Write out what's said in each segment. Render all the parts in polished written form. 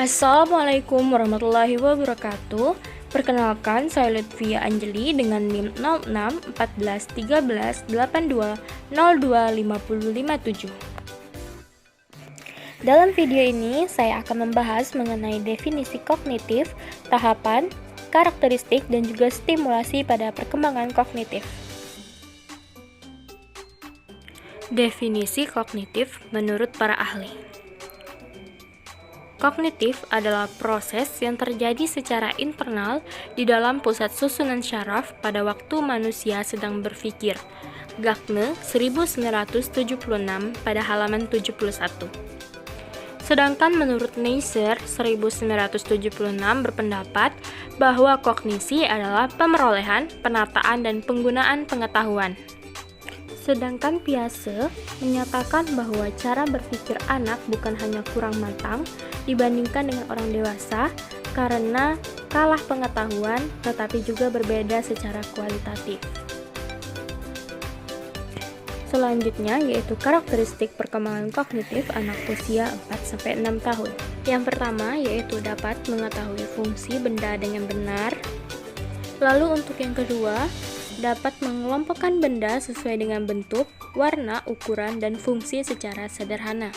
Assalamualaikum warahmatullahi wabarakatuh. Perkenalkan, saya Lutfia Anjeli dengan NIM 06 14 13 82 02 50 57. Dalam video ini, saya akan membahas mengenai definisi kognitif, tahapan, karakteristik, dan juga stimulasi pada perkembangan kognitif. Definisi kognitif menurut para ahli. Kognitif adalah proses yang terjadi secara internal di dalam pusat susunan syaraf pada waktu manusia sedang berpikir. Gagne 1976 pada halaman 71. Sedangkan menurut Neisser 1976 berpendapat bahwa kognisi adalah pemerolehan, penataan, dan penggunaan pengetahuan. Sedangkan Piaget menyatakan bahwa cara berpikir anak bukan hanya kurang matang dibandingkan dengan orang dewasa karena kalah pengetahuan tetapi juga berbeda secara kualitatif. Selanjutnya yaitu karakteristik perkembangan kognitif anak usia 4-6 tahun. Yang pertama yaitu dapat mengetahui fungsi benda dengan benar. Lalu untuk yang kedua, dapat mengelompokkan benda sesuai dengan bentuk, warna, ukuran, dan fungsi secara sederhana.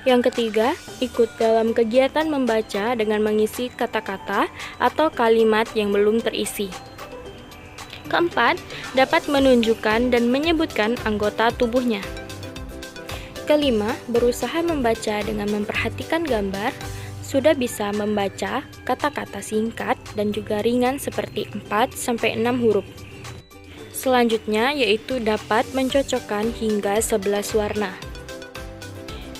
Yang ketiga, ikut dalam kegiatan membaca dengan mengisi kata-kata atau kalimat yang belum terisi. Keempat, dapat menunjukkan dan menyebutkan anggota tubuhnya. Kelima, berusaha membaca dengan memperhatikan gambar, sudah bisa membaca kata-kata singkat dan juga ringan seperti 4-6 huruf. Selanjutnya yaitu dapat mencocokkan hingga 11 warna.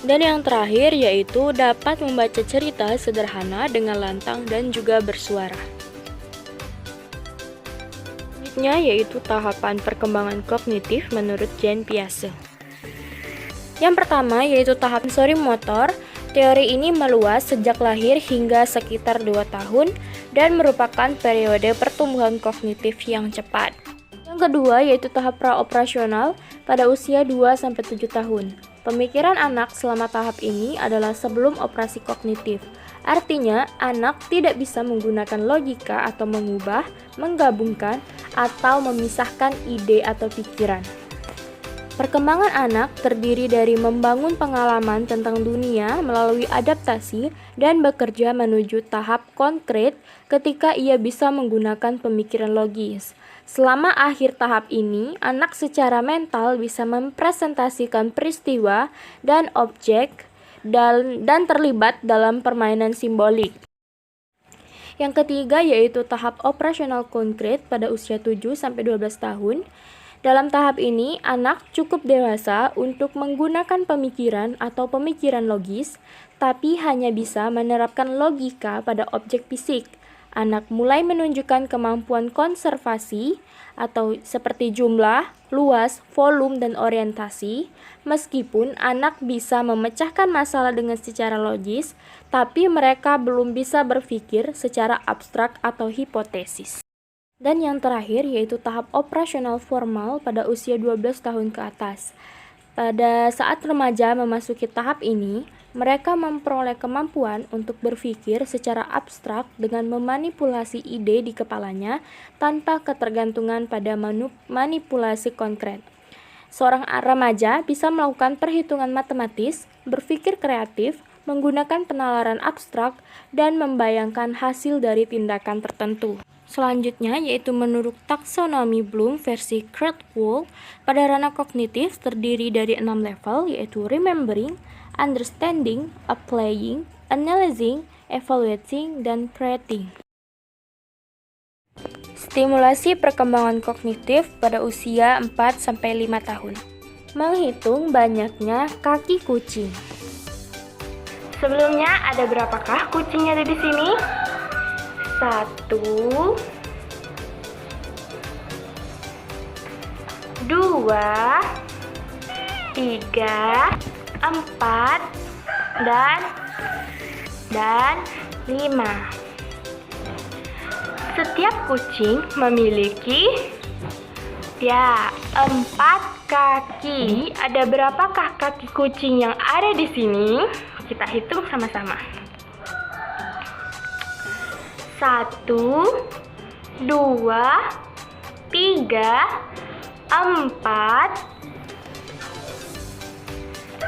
Dan yang terakhir yaitu dapat membaca cerita sederhana dengan lantang dan juga bersuara. Selanjutnya yaitu tahapan perkembangan kognitif menurut Jean Piaget. Yang pertama yaitu tahap sensori motor. Teori ini meluas sejak lahir hingga sekitar 2 tahun dan merupakan periode pertumbuhan kognitif yang cepat. Yang kedua yaitu tahap praoperasional pada usia 2-7 tahun. Pemikiran anak selama tahap ini adalah sebelum operasi kognitif. Artinya, anak tidak bisa menggunakan logika atau mengubah, menggabungkan, atau memisahkan ide atau pikiran. Perkembangan anak terdiri dari membangun pengalaman tentang dunia melalui adaptasi dan bekerja menuju tahap konkret ketika ia bisa menggunakan pemikiran logis. Selama akhir tahap ini, anak secara mental bisa mempresentasikan peristiwa dan objek dan terlibat dalam permainan simbolik. Yang ketiga yaitu tahap operasional konkret pada usia 7-12 tahun. Dalam tahap ini, anak cukup dewasa untuk menggunakan pemikiran atau pemikiran logis, tapi hanya bisa menerapkan logika pada objek fisik. Anak mulai menunjukkan kemampuan konservasi atau seperti jumlah, luas, volume, dan orientasi. Meskipun anak bisa memecahkan masalah dengan secara logis, tapi mereka belum bisa berpikir secara abstrak atau hipotesis. Dan yang terakhir yaitu tahap operasional formal pada usia 12 tahun ke atas. Pada saat remaja memasuki tahap ini, mereka memperoleh kemampuan untuk berpikir secara abstrak dengan memanipulasi ide di kepalanya tanpa ketergantungan pada manipulasi konkret. Seorang remaja bisa melakukan perhitungan matematis, berpikir kreatif, menggunakan penalaran abstrak, dan membayangkan hasil dari tindakan tertentu. Selanjutnya yaitu menurut taksonomi Bloom versi Krathwohl, pada ranah kognitif terdiri dari 6 level yaitu remembering, understanding, applying, analyzing, evaluating, dan creating. Stimulasi perkembangan kognitif pada usia 4-5 tahun. Menghitung banyaknya kaki kucing. Sebelumnya ada berapakah kucingnya ada di sini? 1, 2, 3, 4, dan 5. Setiap kucing memiliki 4 kaki. Ada berapakah kaki kucing yang ada di sini? Kita hitung sama-sama. 1, 2, 3, 4,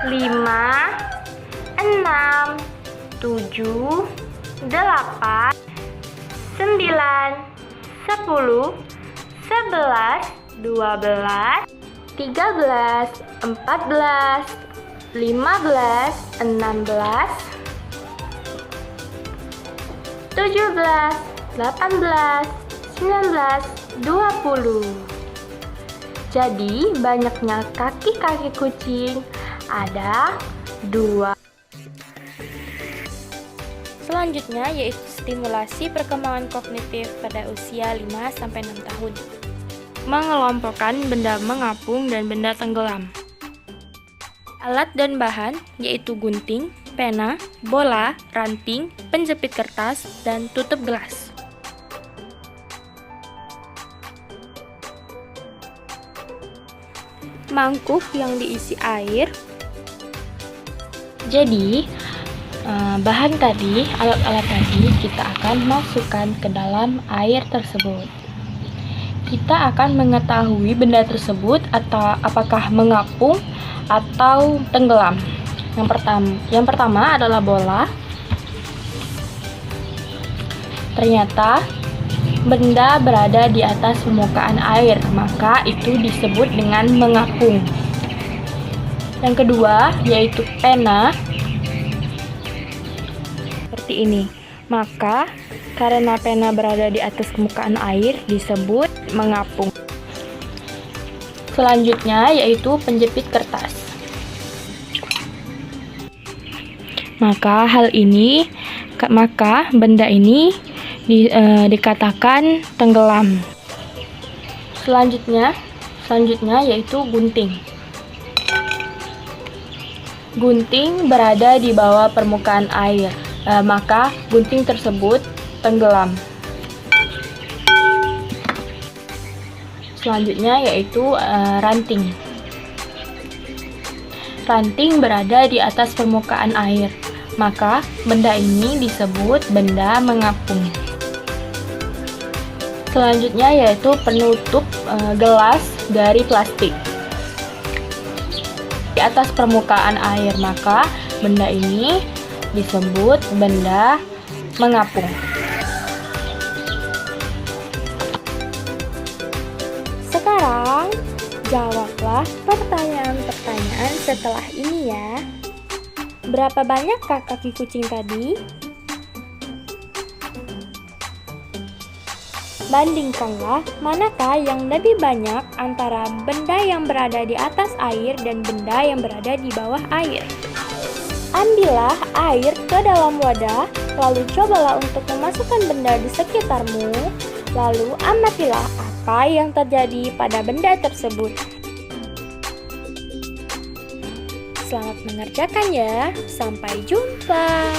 5, 6, 7, 8, 9, 10, 11, 12, 13, 14, 15, 16, 17, 18, 19, 20. Jadi banyaknya kaki-kaki kucing ada 2. Selanjutnya yaitu stimulasi perkembangan kognitif pada usia 5-6 tahun. Mengelompokkan benda mengapung dan benda tenggelam. Alat dan bahan yaitu gunting, pena, bola, ranting, penjepit kertas, dan tutup gelas. Mangkuk yang diisi air. Jadi, bahan tadi, alat-alat tadi kita akan masukkan ke dalam air tersebut. Kita akan mengetahui benda tersebut atau apakah mengapung atau tenggelam. Yang pertama adalah bola. Ternyata benda berada di atas permukaan air, maka itu disebut dengan mengapung. Yang kedua yaitu pena. Seperti ini. Maka karena pena berada di atas permukaan air disebut mengapung. Selanjutnya yaitu penjepit kertas. Maka benda ini dikatakan tenggelam. Selanjutnya yaitu gunting. Gunting berada di bawah permukaan air, maka gunting tersebut tenggelam. Selanjutnya yaitu ranting. Ranting berada di atas permukaan air, maka benda ini disebut benda mengapung. Selanjutnya yaitu penutup gelas dari plastik. Di atas permukaan air, maka benda ini disebut benda mengapung. Sekarang, jawablah pertanyaan-pertanyaan setelah ini ya. Berapa banyak kaki kucing tadi? Bandingkanlah manakah yang lebih banyak antara benda yang berada di atas air dan benda yang berada di bawah air. Ambillah air ke dalam wadah, lalu cobalah untuk memasukkan benda di sekitarmu, lalu amatilah apa yang terjadi pada benda tersebut. Selamat mengerjakan ya, sampai jumpa.